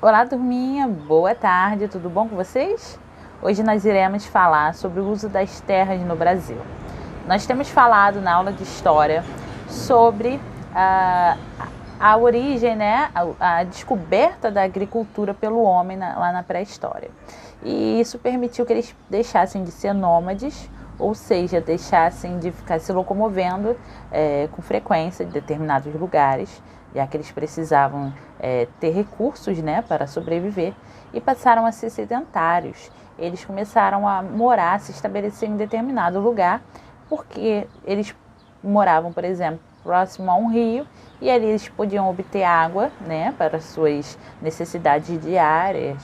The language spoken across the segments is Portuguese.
Olá, turminha, boa tarde, tudo bom com vocês? Hoje nós iremos falar sobre o uso das terras no Brasil. Nós temos falado na aula de História sobre a origem, né, a descoberta da agricultura pelo homem lá na pré-história. E isso permitiu que eles deixassem de ser nômades, ou seja, deixassem de ficar se locomovendo com frequência de determinados lugares, já que eles precisavam ter recursos, né, para sobreviver, e passaram a ser sedentários. Eles começaram a morar, se estabelecer em determinado lugar, porque eles moravam, por exemplo, próximo a um rio, e ali eles podiam obter água, né, para suas necessidades diárias,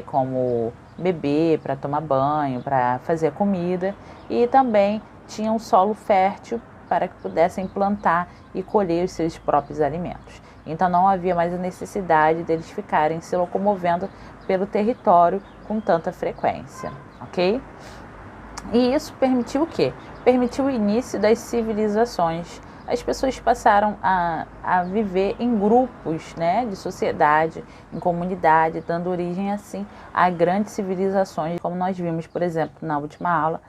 como beber, para tomar banho, para fazer comida, e também tinha um solo fértil para que pudessem plantar e colher os seus próprios alimentos. Então não havia mais a necessidade deles ficarem se locomovendo pelo território com tanta frequência, ok? E isso permitiu o quê? Permitiu o início das civilizações. As pessoas passaram a viver em grupos, né, de sociedade, em comunidade, dando origem assim a grandes civilizações, como nós vimos, por exemplo, na última aula,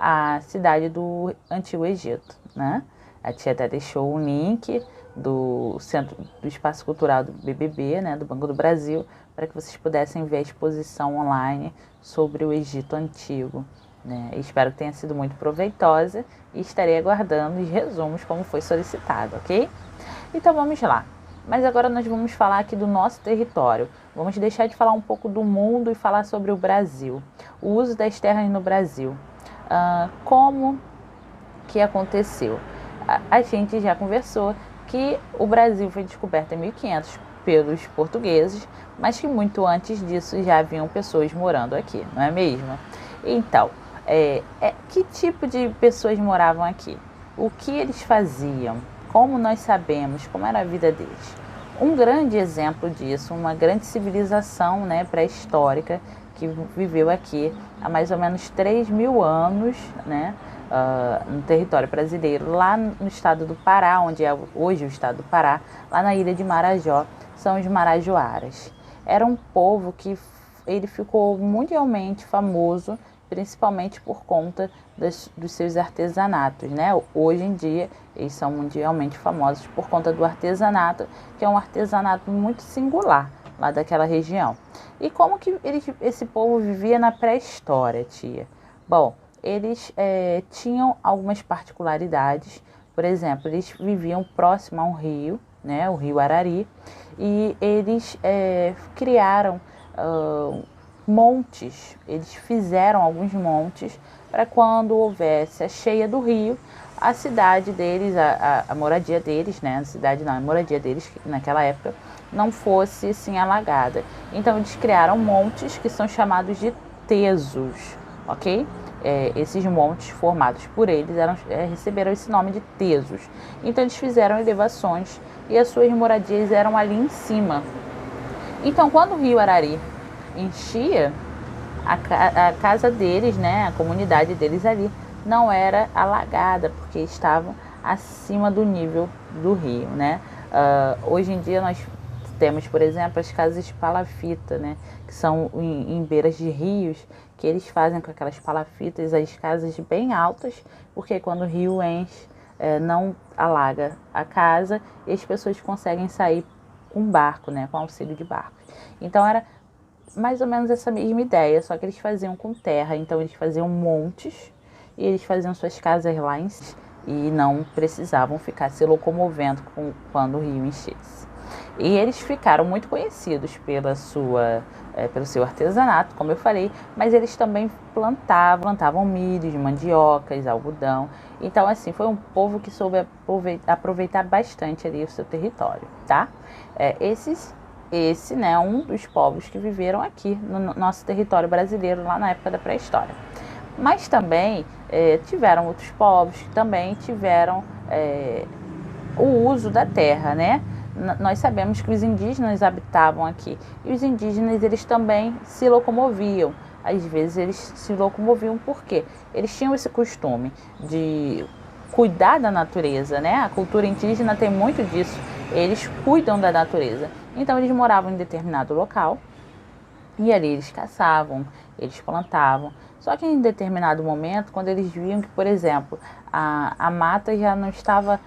a cidade do Antigo Egito, né? A tia até deixou um link do Centro do Espaço Cultural do BBB, né, do Banco do Brasil, para que vocês pudessem ver a exposição online sobre o Egito Antigo. Né? Espero que tenha sido muito proveitosa e estarei aguardando os resumos como foi solicitado, ok? Então vamos lá. Mas agora nós vamos falar aqui do nosso território. Vamos deixar de falar um pouco do mundo e falar sobre o Brasil. O uso das terras no Brasil. Como que aconteceu? A gente já conversou que o Brasil foi descoberto em 1500 pelos portugueses, mas que muito antes disso já haviam pessoas morando aqui, não é mesmo? Então, que tipo de pessoas moravam aqui? O que eles faziam? Como nós sabemos? Como era a vida deles? Um grande exemplo disso, uma grande civilização, né, pré-histórica que viveu aqui há mais ou menos 3.000 anos, né, no território brasileiro, lá no estado do Pará, onde é hoje o estado do Pará, lá na ilha de Marajó, são os marajoaras. Era um povo que ele ficou mundialmente famoso, principalmente por conta dos seus artesanatos, né? Hoje em dia eles são mundialmente famosos por conta do artesanato, que é um artesanato muito singular lá daquela região. E como que esse povo vivia na pré-história, tia? Bom, eles tinham algumas particularidades. Por exemplo, eles viviam próximo a um rio, né, o rio Arari, e eles criaram montes, eles fizeram alguns montes para quando houvesse a cheia do rio, a cidade deles, a moradia deles, né, a cidade não, a moradia deles naquela época não fosse assim alagada. Então eles criaram montes que são chamados de tesos, ok? Esses montes formados por eles receberam esse nome de tesos. Então eles fizeram elevações e as suas moradias eram ali em cima. Então quando o rio Arari enchia, a casa deles, né, a comunidade deles ali não era alagada, porque estavam acima do nível do rio, né? Hoje em dia nós temos, por exemplo, as casas de palafita, né, que são em beiras de rios, que eles fazem com aquelas palafitas as casas bem altas, porque quando o rio enche, não alaga a casa e as pessoas conseguem sair com barco, né, com auxílio de barcos. Então era mais ou menos essa mesma ideia, só que eles faziam com terra. Então eles faziam montes e eles faziam suas casas lá em cima e não precisavam ficar se locomovendo quando o rio enchesse. E eles ficaram muito conhecidos pelo seu artesanato, como eu falei, mas eles também plantavam milho, mandiocas, algodão. Então, assim, foi um povo que soube aproveitar bastante ali o seu território, tá? Esse, né, um dos povos que viveram aqui no nosso território brasileiro, lá na época da pré-história. Mas também tiveram outros povos que também tiveram o uso da terra, né? Nós sabemos que os indígenas habitavam aqui. E os indígenas, eles também se locomoviam. Às vezes eles se locomoviam porque eles tinham esse costume de cuidar da natureza, né? A cultura indígena tem muito disso, eles cuidam da natureza. Então eles moravam em determinado local e ali eles caçavam, eles plantavam. Só que em determinado momento, quando eles viam que, por exemplo, a mata já não estava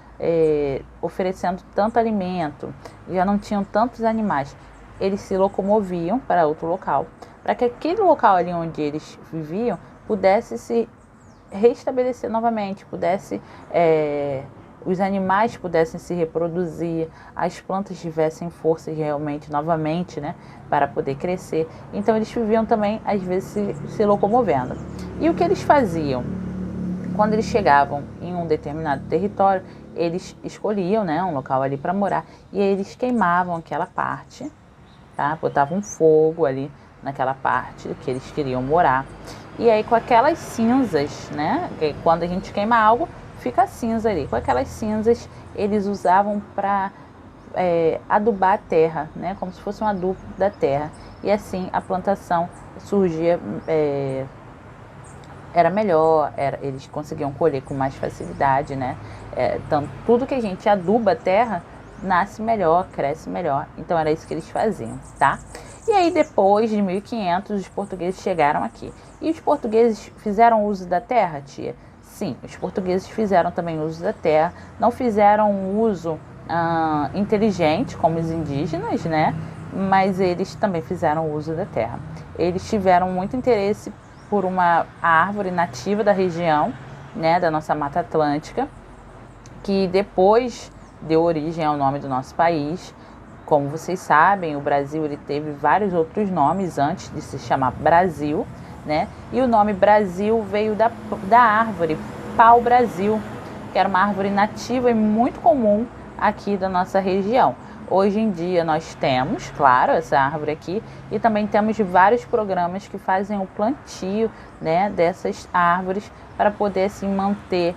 oferecendo tanto alimento, já não tinham tantos animais, eles se locomoviam para outro local, para que aquele local ali onde eles viviam pudesse se restabelecer novamente, os animais pudessem se reproduzir, as plantas tivessem força realmente novamente, né, para poder crescer. Então eles viviam também, às vezes, se locomovendo. E o que eles faziam? Quando eles chegavam em um determinado território, eles escolhiam, né, um local ali para morar, e eles queimavam aquela parte, tá? Botavam fogo ali naquela parte que eles queriam morar. E aí com aquelas cinzas, né, quando a gente queima algo, fica cinza ali. Com aquelas cinzas eles usavam para adubar a terra, né, como se fosse um adubo da terra. E assim a plantação surgia, era melhor, eles conseguiam colher com mais facilidade, né? Então tudo que a gente aduba a terra nasce melhor, cresce melhor. Então era isso que eles faziam, tá? E aí depois de 1500 os portugueses chegaram aqui. E os portugueses fizeram uso da terra, tia? Sim, os portugueses fizeram também uso da terra. Não fizeram um uso inteligente como os indígenas, né? Mas eles também fizeram uso da terra. Eles tiveram muito interesse por uma árvore nativa da região, né, da nossa Mata Atlântica, que depois deu origem ao nome do nosso país. Como vocês sabem, o Brasil ele teve vários outros nomes antes de se chamar Brasil, né? E o nome Brasil veio da árvore pau-brasil, que era uma árvore nativa e muito comum aqui da nossa região. Hoje em dia nós temos, claro, essa árvore aqui, e também temos vários programas que fazem o plantio, né, dessas árvores para poder assim manter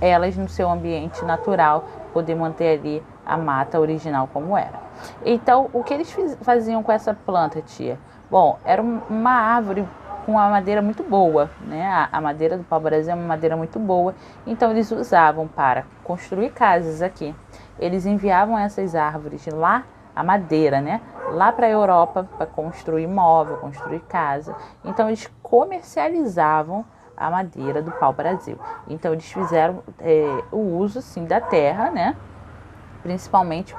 elas no seu ambiente natural, poder manter ali a mata original como era. Então, o que eles faziam com essa planta, tia? Bom, era uma árvore com uma madeira muito boa, né? A madeira do pau-brasil é uma madeira muito boa, então eles usavam para construir casas aqui. Eles enviavam essas árvores lá, a madeira, né, lá para a Europa para construir móvel, construir casa. Então eles comercializavam a madeira do pau-brasil. Então eles fizeram o uso sim da terra, né, principalmente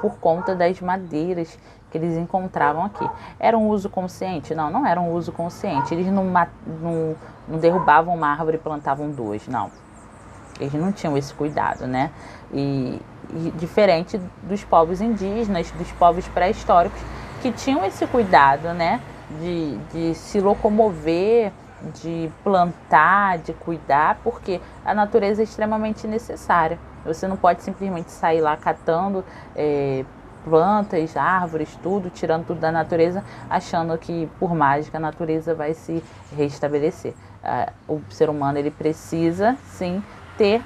por conta das madeiras que eles encontravam aqui. Era um uso consciente? Não, não era um uso consciente. Eles não derrubavam uma árvore e plantavam duas, não. Eles não tinham esse cuidado, né? E diferente dos povos indígenas, dos povos pré-históricos, que tinham esse cuidado, né? De se locomover, de plantar, de cuidar, porque a natureza é extremamente necessária. Você não pode simplesmente sair lá catando plantas, árvores, tudo, tirando tudo da natureza, achando que por mágica a natureza vai se restabelecer. O ser humano ele precisa, sim, ter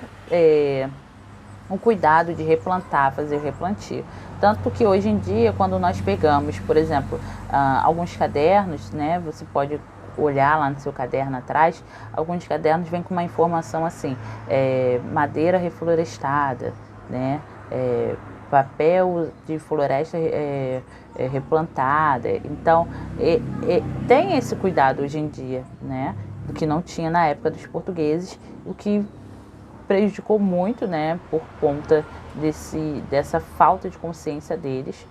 um cuidado de replantar, fazer o replantio. Tanto que hoje em dia, quando nós pegamos, por exemplo, alguns cadernos, né, você pode olhar lá no seu caderno atrás, alguns cadernos vêm com uma informação assim, madeira reflorestada, né, papel de floresta replantada. Então, tem esse cuidado hoje em dia, né, do que não tinha na época dos portugueses, o que prejudicou muito, né, por conta dessa falta de consciência deles.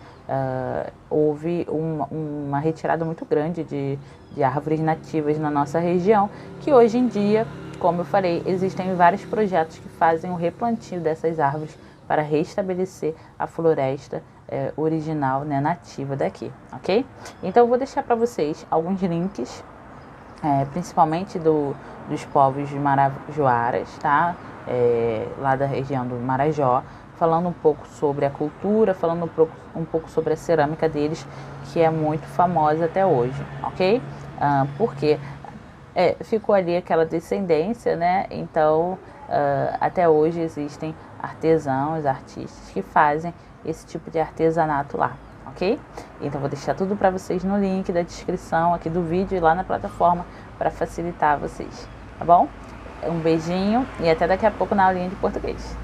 Houve uma retirada muito grande de árvores nativas na nossa região, que hoje em dia, como eu falei, existem vários projetos que fazem o replantio dessas árvores para restabelecer a floresta original, né, nativa daqui, ok? Então eu vou deixar para vocês alguns links, principalmente dos povos de Marajoaras, tá? Lá da região do Marajó, falando um pouco sobre a cultura, falando um pouco sobre a cerâmica deles, que é muito famosa até hoje, ok? Porque ficou ali aquela descendência, né? Então, até hoje existem artesãos, artistas que fazem esse tipo de artesanato lá, ok? Então, vou deixar tudo para vocês no link da descrição aqui do vídeo e lá na plataforma para facilitar vocês, tá bom? Um beijinho e até daqui a pouco na aulinha de português.